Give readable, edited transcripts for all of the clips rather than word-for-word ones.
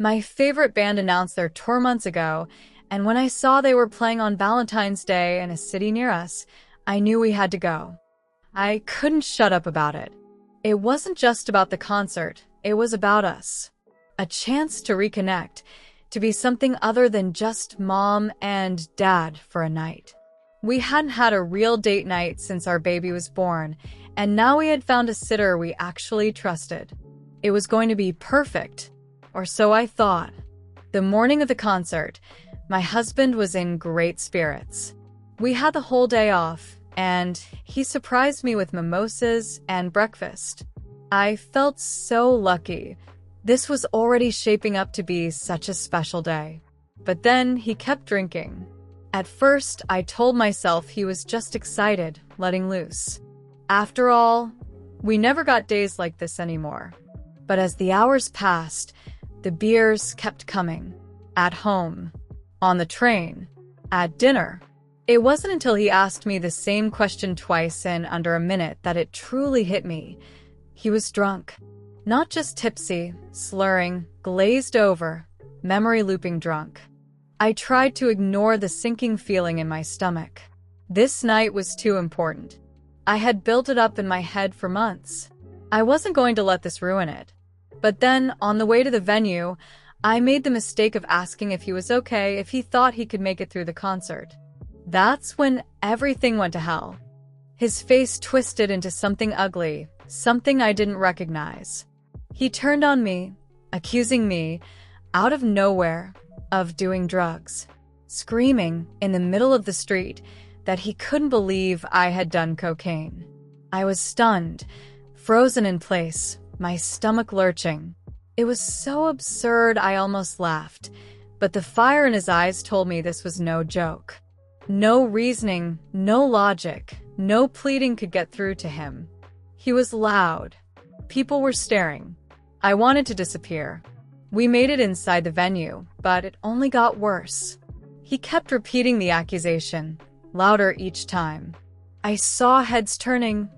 My favorite band announced their tour months ago, and when I saw they were playing on Valentine's Day in a city near us, I knew we had to go. I couldn't shut up about it. It wasn't just about the concert, it was about us. A chance to reconnect, to be something other than just mom and dad for a night. We hadn't had a real date night since our baby was born, and now we had found a sitter we actually trusted. It was going to be perfect, or so I thought. The morning of the concert, my husband was in great spirits. We had the whole day off, and he surprised me with mimosas and breakfast. I felt so lucky. This was already shaping up to be such a special day. But then he kept drinking. At first, I told myself he was just excited, letting loose. After all, we never got days like this anymore. But as the hours passed, the beers kept coming. At home, on the train, at dinner. It wasn't until he asked me the same question twice in under a minute that it truly hit me. He was drunk. Not just tipsy, slurring, glazed over, memory looping drunk. I tried to ignore the sinking feeling in my stomach. This night was too important. I had built it up in my head for months. I wasn't going to let this ruin it. But then, on the way to the venue, I made the mistake of asking if he was okay, if he thought he could make it through the concert. That's when everything went to hell. His face twisted into something ugly, something I didn't recognize. He turned on me, accusing me, out of nowhere, of doing drugs, screaming in the middle of the street that he couldn't believe I had done cocaine. I was stunned, frozen in place, my stomach lurching. It was so absurd I almost laughed, but the fire in his eyes told me this was no joke. No reasoning, no logic, no pleading could get through to him. He was loud. People were staring. I wanted to disappear. We made it inside the venue, but it only got worse. He kept repeating the accusation, louder each time. I saw heads turning,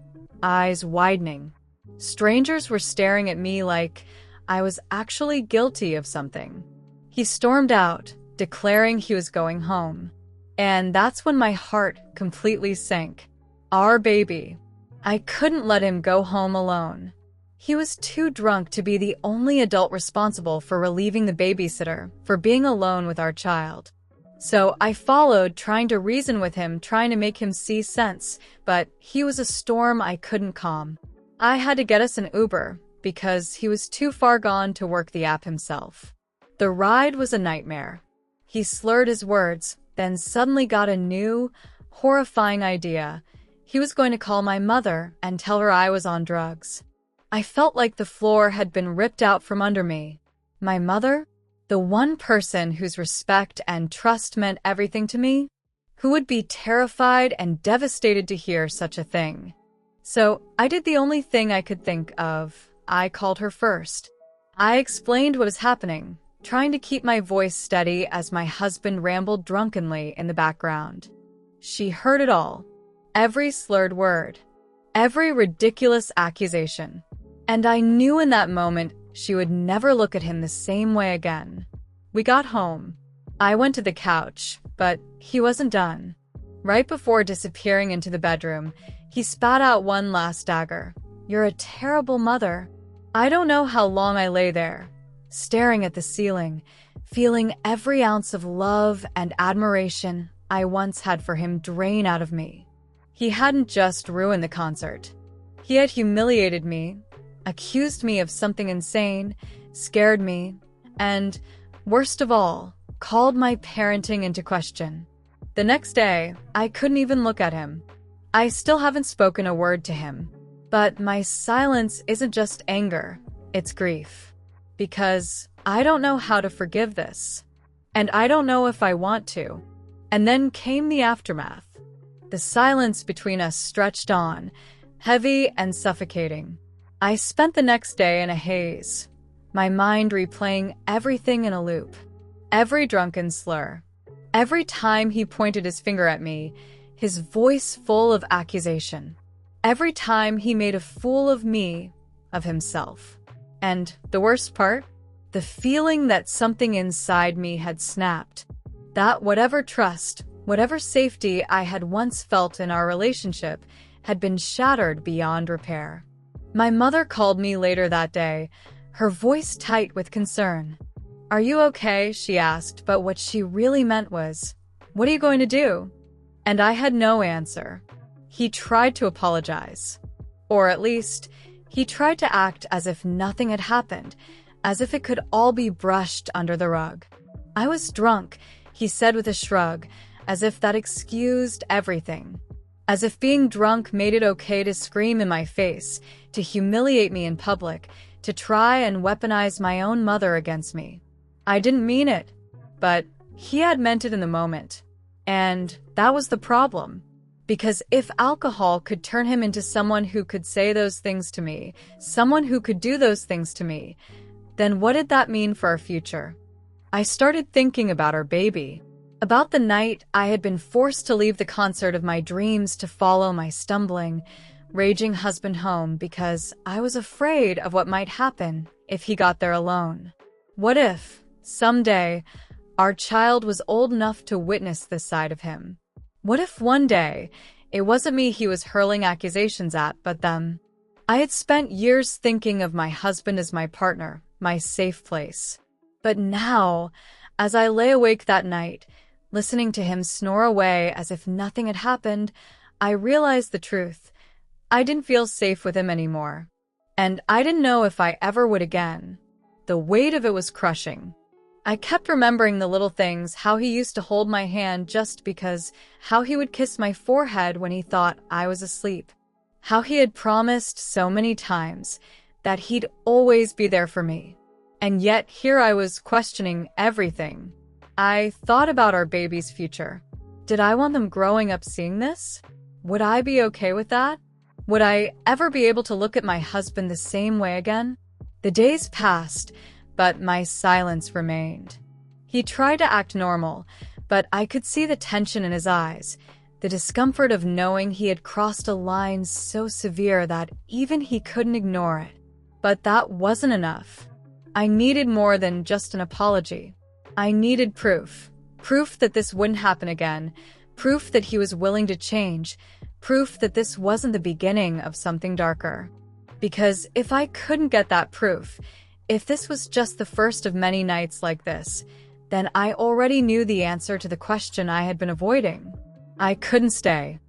eyes widening. Strangers were staring at me like I was actually guilty of something. He stormed out, declaring he was going home. And that's when my heart completely sank. Our baby. I couldn't let him go home alone. He was too drunk to be the only adult responsible for relieving the babysitter, for being alone with our child. So I followed, trying to reason with him, trying to make him see sense, but he was a storm I couldn't calm. I had to get us an Uber, because he was too far gone to work the app himself. The ride was a nightmare. He slurred his words, then suddenly got a new, horrifying idea. He was going to call my mother and tell her I was on drugs. I felt like the floor had been ripped out from under me. My mother? The one person whose respect and trust meant everything to me? Who would be terrified and devastated to hear such a thing? So I did the only thing I could think of. I called her first. I explained what was happening, trying to keep my voice steady as my husband rambled drunkenly in the background. She heard it all. Every slurred word. Every ridiculous accusation. And I knew in that moment she would never look at him the same way again. We got home. I went to the couch, but he wasn't done. Right before disappearing into the bedroom, he spat out one last dagger. "You're a terrible mother." I don't know how long I lay there, staring at the ceiling, feeling every ounce of love and admiration I once had for him drain out of me. He hadn't just ruined the concert. He had humiliated me, accused me of something insane, scared me, and, worst of all, called my parenting into question. The next day, I couldn't even look at him. I still haven't spoken a word to him. But my silence isn't just anger, it's grief. Because I don't know how to forgive this. And I don't know if I want to. And then came the aftermath. The silence between us stretched on, heavy and suffocating. I spent the next day in a haze, my mind replaying everything in a loop. Every drunken slur. Every time he pointed his finger at me, his voice full of accusation. Every time he made a fool of me, of himself. And the worst part? The feeling that something inside me had snapped. That whatever trust, whatever safety I had once felt in our relationship had been shattered beyond repair. My mother called me later that day, her voice tight with concern. "Are you okay?" she asked, but what she really meant was, "What are you going to do?" And I had no answer. He tried to apologize. Or at least, he tried to act as if nothing had happened, as if it could all be brushed under the rug. "I was drunk," he said with a shrug, as if that excused everything. As if being drunk made it okay to scream in my face, to humiliate me in public, to try and weaponize my own mother against me. I didn't mean it, but he had meant it in the moment. And that was the problem. Because if alcohol could turn him into someone who could say those things to me, someone who could do those things to me, then what did that mean for our future? I started thinking about our baby. About the night I had been forced to leave the concert of my dreams to follow my stumbling, raging husband home because I was afraid of what might happen if he got there alone. What if, someday, our child was old enough to witness this side of him? What if one day, it wasn't me he was hurling accusations at, but them? I had spent years thinking of my husband as my partner, my safe place. But now, as I lay awake that night, listening to him snore away as if nothing had happened, I realized the truth. I didn't feel safe with him anymore. And I didn't know if I ever would again. The weight of it was crushing. I kept remembering the little things, how he used to hold my hand just because, how he would kiss my forehead when he thought I was asleep, how he had promised so many times that he'd always be there for me. And yet here I was questioning everything. I thought about our baby's future. Did I want them growing up seeing this? Would I be okay with that? Would I ever be able to look at my husband the same way again? The days passed, but my silence remained. He tried to act normal, but I could see the tension in his eyes, the discomfort of knowing he had crossed a line so severe that even he couldn't ignore it. But that wasn't enough. I needed more than just an apology. I needed proof. Proof that this wouldn't happen again. Proof that he was willing to change. Proof that this wasn't the beginning of something darker. Because if I couldn't get that proof, if this was just the first of many nights like this, then I already knew the answer to the question I had been avoiding. I couldn't stay.